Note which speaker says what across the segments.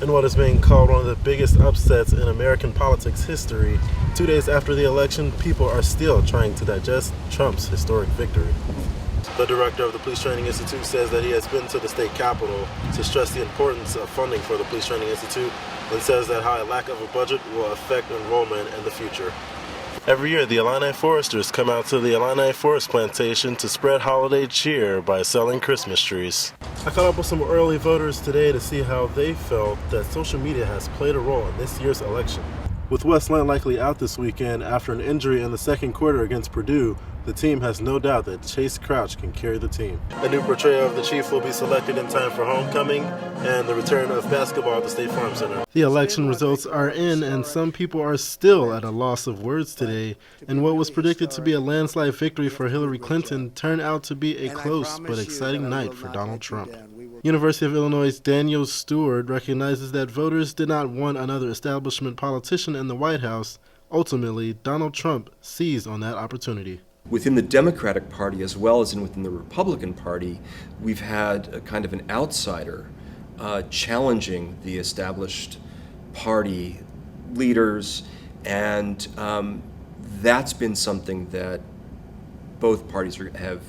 Speaker 1: In what is being called one of the biggest upsets in American politics history, 2 days after the election, people are still trying to digest Trump's historic victory. The director of the Police Training Institute says that he has been to the state capitol to stress the importance of funding for the Police Training Institute and says that how a lack of a budget will affect enrollment in the future. Every year, the Illini Foresters come out to the Illini Forest Plantation to spread holiday cheer by selling Christmas trees. I caught up with some early voters today to see how they felt that social media has played a role in this year's election. With Westland likely out this weekend after an injury in the second quarter against Purdue, the team has no doubt that Chase Crouch can carry the team. A new portrayal of the Chief will be selected in time for homecoming and the return of basketball at the State Farm Center. The election results are in, and some people are still at a loss of words today. And what was predicted to be a landslide victory for Hillary Clinton turned out to be a close but exciting night for Donald Trump. University of Illinois' Daniel Stewart recognizes that voters did not want another establishment politician in the White House. Ultimately, Donald Trump seized on that opportunity.
Speaker 2: Within the Democratic Party as well as within the Republican Party, we've had a kind of an outsider challenging the established party leaders, and that's been something that both parties have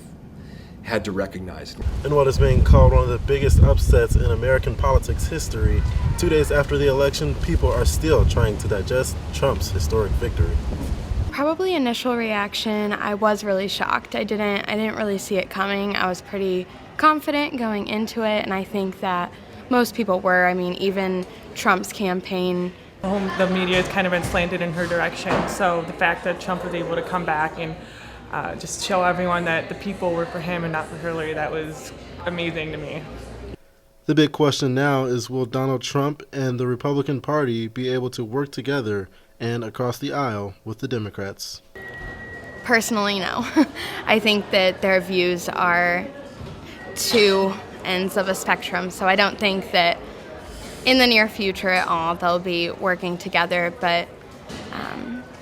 Speaker 2: had to recognize.
Speaker 1: In what is being called one of the biggest upsets in American politics history, 2 days after the election, people are still trying to digest Trump's historic victory.
Speaker 3: Probably initial reaction, I was really shocked. I didn't really see it coming. I was pretty confident going into it, and I think that most people were. I mean, even Trump's campaign.
Speaker 4: The media has kind of been slanted in her direction, so the fact that Trump was able to come back and just show everyone that the people were for him and not for Hillary, that was amazing to me.
Speaker 1: The big question now is, will Donald Trump and the Republican Party be able to work together and across the aisle with the Democrats?
Speaker 3: Personally, no. I think that their views are two ends of a spectrum, so I don't think that in the near future at all they'll be working together, but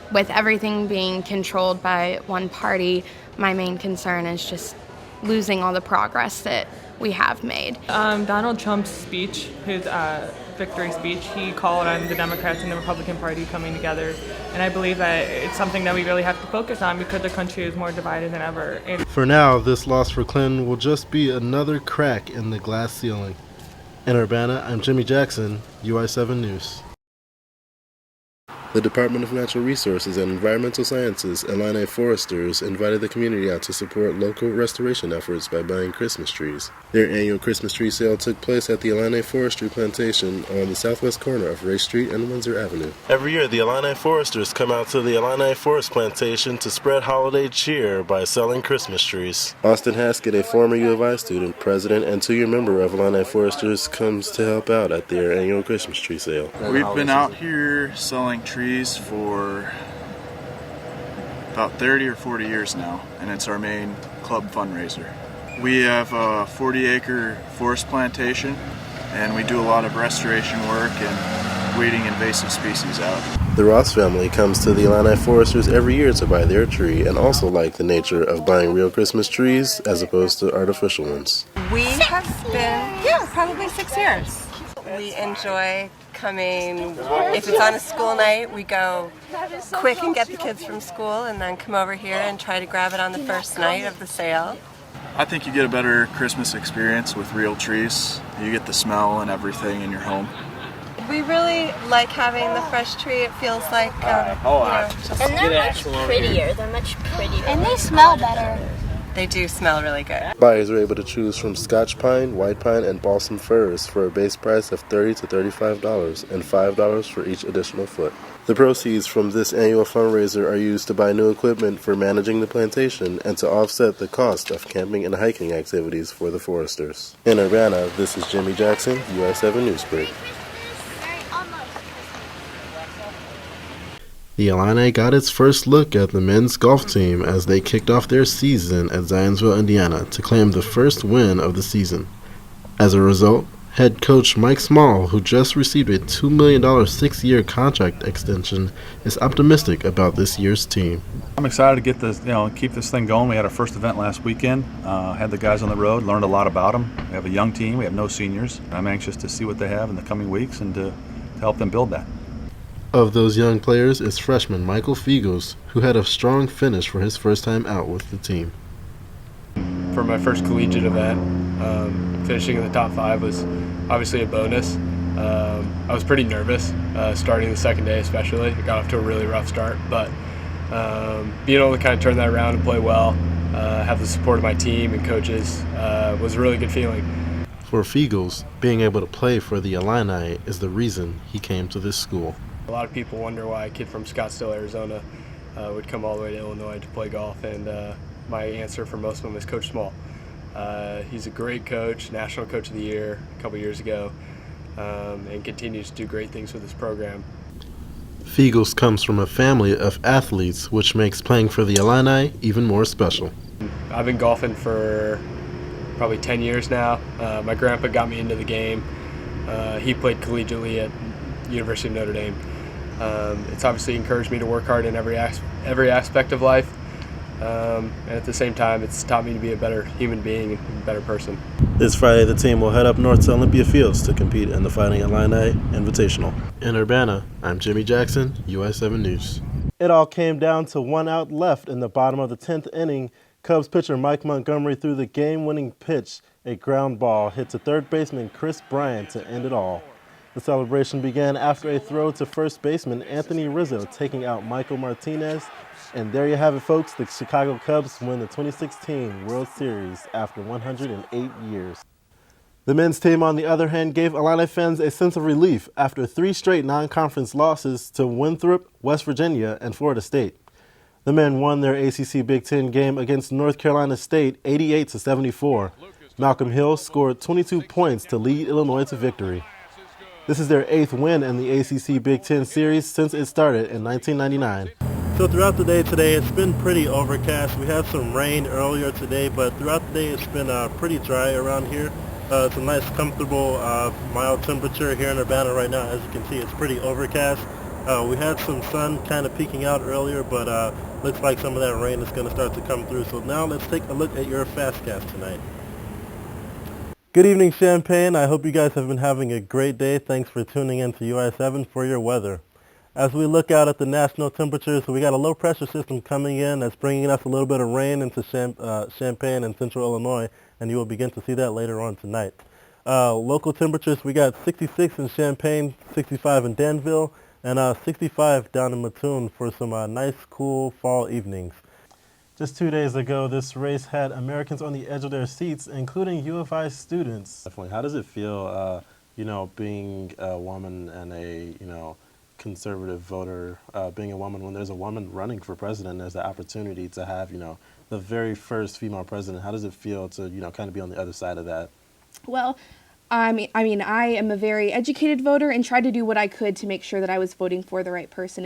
Speaker 3: with everything being controlled by one party, my main concern is just losing all the progress that we have made.
Speaker 4: Donald Trump's speech, his victory speech, he called on the Democrats and the Republican Party coming together, and I believe that it's something that we really have to focus on because the country is more divided than ever.
Speaker 1: For now, this loss for Clinton will just be another crack in the glass ceiling. In Urbana, I'm Jimmie Jackson, UI7 News. The Department of Natural Resources and Environmental Sciences Illini Foresters invited the community out to support local restoration efforts by buying Christmas trees. Their annual Christmas tree sale took place at the Illini Forestry Plantation on the southwest corner of Ray Street and Windsor Avenue. Every year, the Illini Foresters come out to the Illini Forest Plantation to spread holiday cheer by selling Christmas trees. Austin Haskett, a former U of I student, president, and two-year member of Illini Foresters, comes to help out at their annual Christmas tree sale.
Speaker 5: We've been out here selling trees for about 30 or 40 years now, and it's our main club fundraiser. We have a 40-acre forest plantation, and we do a lot of restoration work and weeding invasive species out. The Ross family comes to the Illini Foresters every year to buy their tree and also like the nature of buying real Christmas trees as opposed to artificial ones.
Speaker 6: We have been, probably 6 years. We enjoy coming. If it's on a school night, we go quick and get the kids from school and then come over here and try to grab it on the first night of the sale.
Speaker 5: I think you get a better Christmas experience with real trees. You get the smell and everything in your home.
Speaker 6: We really like having the fresh tree. It feels like,
Speaker 7: and they're much prettier. And they smell better.
Speaker 6: They do smell really good.
Speaker 1: Buyers are able to choose from Scotch pine, white pine, and balsam firs for a base price of $30 to $35 and $5 for each additional foot. The proceeds from this annual fundraiser are used to buy new equipment for managing the plantation and to offset the cost of camping and hiking activities for the foresters. In Urbana, this is Jimmie Jackson, UI7 Newsbreak. The Illini got its first look at the men's golf team as they kicked off their season at Zionsville, Indiana, to claim the first win of the season. As a result, head coach Mike Small, who just received a $2 million 6-year contract extension, is optimistic about this year's team.
Speaker 8: I'm excited to get this, keep this thing going. We had our first event last weekend. Had the guys on the road, learned a lot about them. We have a young team. We have no seniors. I'm anxious to see what they have in the coming weeks and to help them build that.
Speaker 1: Of those young players is freshman Michael Figos, who had a strong finish for his first time out with the team.
Speaker 9: For my first collegiate event, finishing in the top 5 was obviously a bonus. I was pretty nervous starting the second day especially. I got off to a really rough start, but being able to kind of turn that around and play well, have the support of my team and coaches was a really good feeling.
Speaker 1: For Figos, being able to play for the Illini is the reason he came to this school.
Speaker 9: A lot of people wonder why a kid from Scottsdale, Arizona would come all the way to Illinois to play golf, and my answer for most of them is Coach Small. He's a great coach, National Coach of the Year a couple years ago, and continues to do great things with his program.
Speaker 1: Figos comes from a family of athletes, which makes playing for the Illini even more special.
Speaker 9: I've been golfing for probably 10 years now. My grandpa got me into the game. He played collegiately at University of Notre Dame. It's obviously encouraged me to work hard in every aspect of life, and at the same time it's taught me to be a better human being and a better person.
Speaker 1: This Friday, the team will head up north to Olympia Fields to compete in the Fighting Illini Invitational. In Urbana, I'm Jimmy Jackson, US 7 News. It all came down to 1 out left in the bottom of the 10th inning. Cubs pitcher Mike Montgomery threw the game-winning pitch, a ground ball hit to third baseman Chris Bryant to end it all. The celebration began after a throw to first baseman Anthony Rizzo taking out Michael Martinez. And there you have it, folks. The Chicago Cubs win the 2016 World Series after 108 years. The men's team, on the other hand, gave Illini fans a sense of relief after 3 straight non-conference losses to Winthrop, West Virginia, and Florida State. The men won their ACC Big Ten game against North Carolina State 88-74. Malcolm Hill scored 22 points to lead Illinois to victory. This is their 8th win in the ACC Big Ten Series since it started in 1999. So throughout the day today, it's been pretty overcast. We had some rain earlier today, but throughout the day, it's been pretty dry around here. It's a nice, comfortable, mild temperature here in Urbana right now. As you can see, it's pretty overcast. We had some sun kind of peeking out earlier, but looks like some of that rain is going to start to come through. So now let's take a look at your Fastcast tonight. Good evening, Champaign. I hope you guys have been having a great day. Thanks for tuning in to UI7 for your weather. As we look out at the national temperatures, we got a low pressure system coming in that's bringing us a little bit of rain into Champaign and central Illinois, and you will begin to see that later on tonight. Local temperatures, we got 66 in Champaign, 65 in Danville, and 65 down in Mattoon for some nice, cool fall evenings. Just 2 days ago, this race had Americans on the edge of their seats, including U of I students. Definitely. How does it feel, being a woman and a, conservative voter, being a woman when there's a woman running for president, there's the opportunity to have, the very first female president. How does it feel to, kind of be on the other side of that?
Speaker 10: Well, I mean, I am a very educated voter and tried to do what I could to make sure that I was voting for the right person